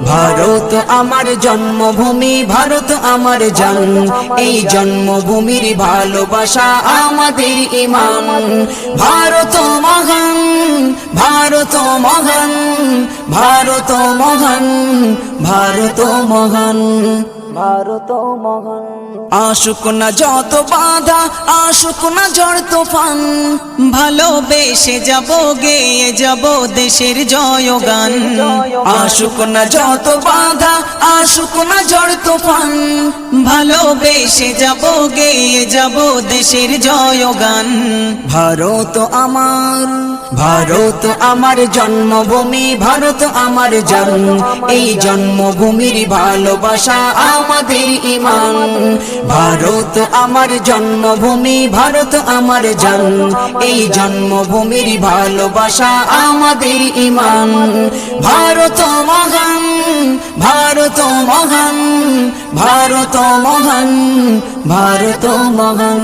ভারত আমার জন্মভূমি, ভারত আমার জান, এই জন্মভূমির ভালোবাসা আমাদের ঈমান। ভারত মহান, ভারত মহান, ভারত মহান, ভারত মহান, ভারত মহান। আশুক না যত বাধা, আশুক না ঝড় তুফান, ভালোবেসে যাব গেয়ে যাব দেশের জয়গান। আশুক না যত বাধা, আশুক না ঝড় তুফান, ভালোবেসে যাব গেয়ে যাব দেশের জয়গান। ভারত আমার, ভারত আমার জন্মভূমি, ভারত আমার জান, এই জন্মভূমির ভালোবাসা আমাদের ঈমান। ভারত আমার জন্মভূমি, ভারত আমার জান, এই জন্মভূমির ভালোবাসা আমাদের ঈমান। ভারত মহান, ভারত মহান, ভারত মহান, ভারত মহান।